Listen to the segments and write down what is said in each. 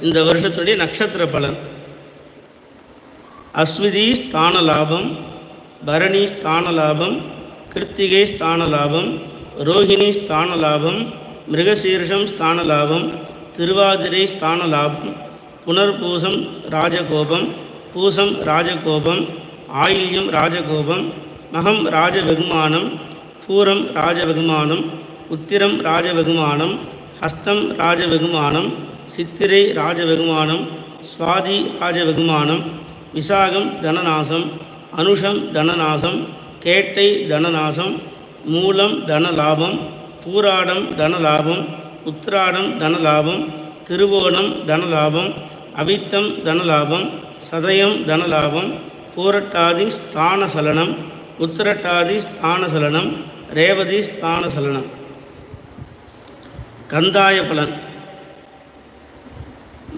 இந்த வருஷத்துடைய நட்சத்திர பலன். அஸ்விதி ஸ்தான லாபம், பரணி ஸ்தான லாபம், கிருத்திகை ஸ்தான லாபம், ரோஹிணி ஸ்தான லாபம், மிருகசீர்ஷம் ஸ்தான லாபம், திருவாதிரை ஸ்தான லாபம், புனர்பூசம் ராஜகோபம், பூசம் ராஜகோபம், ஆயில்யம் ராஜகோபம், மகம் ராஜவெகுமானம், பூரம் ராஜவெகுமானம், உத்திரம் ராஜவெகுமானம், ஹஸ்தம் ராஜவெகுமானம், சித்திரை ராஜவெகுமானம், சுவாதி ராஜவெகுமானம், விசாகம் தனநாசம், அனுஷம் தனநாசம், கேட்டை தனநாசம், மூலம் தனலாபம், பூராடம் தனலாபம், உத்திராடம் தனலாபம், திருவோணம் தனலாபம், அவித்தம் தனலாபம், சதயம் தனலாபம், பூரட்டாதி ஸ்தான சலனம், உத்திரட்டாதி ஸ்தான சலனம், ரேவதி ஸ்தான சலனம். கந்தாய பலன்.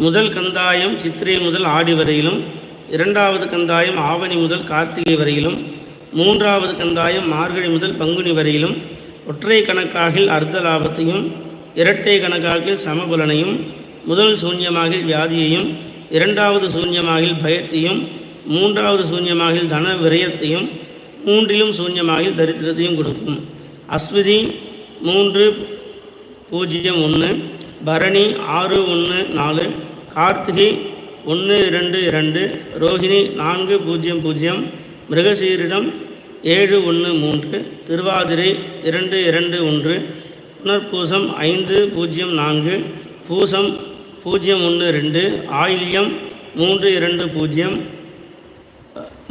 முதல் கந்தாயம் சித்திரை முதல் ஆடி வரையிலும், இரண்டாவது கந்தாயம் ஆவணி முதல் கார்த்திகை வரையிலும், மூன்றாவது கந்தாயம் மார்கழி முதல் பங்குனி வரையிலும் ஒற்றை கணக்காகில் அர்த்த லாபத்தையும், இரட்டை கணக்காகில் சமபலனையும், முதல் சூன்யமாகில் வியாதியையும், இரண்டாவது சூன்யமாகில் பயத்தையும், மூன்றாவது சூன்யமாகில் தன விரயத்தையும், மூன்றிலும் சூன்யமாகில் தரித்திரத்தையும் கொடுக்கும். அஸ்விதி 3-0-1, பரணி 6-1-4, கார்த்திகை 1-2-2, ரோஹிணி 4-0-0, மிருகசீரிடம் 7-1-3, திருவாதிரை 2-2-1, புனர்பூசம் 5-0-4, பூசம் 0-1-2, ஆயில்யம் 3-2-0,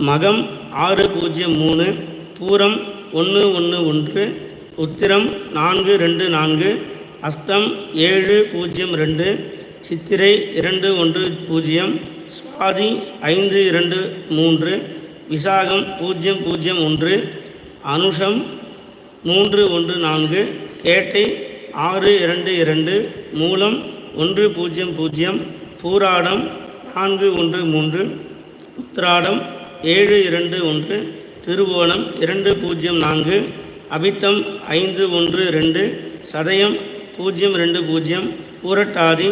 மகம் 6-0-3, பூரம் 1-1-1, உத்திரம் 4-2-4, அஸ்தம் 7-0-2, சித்திரை 2-1-0, சுவாதி 5-2-3, விசாகம் 0-0-1, அனுஷம் 3-1-4, கேட்டை 6-2-2, மூலம் 1-0-0, பூராடம் 4-1-3, உத்திராடம் 7-2-1, திருவோணம் 2-0-4, அவித்தம் 5-1-2, சதயம் 0-2-0, பூரட்டாதி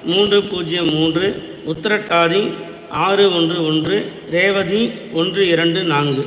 3-0-3, உத்திரட்டாதி 6-1-1, ரேவதி 1-2-4.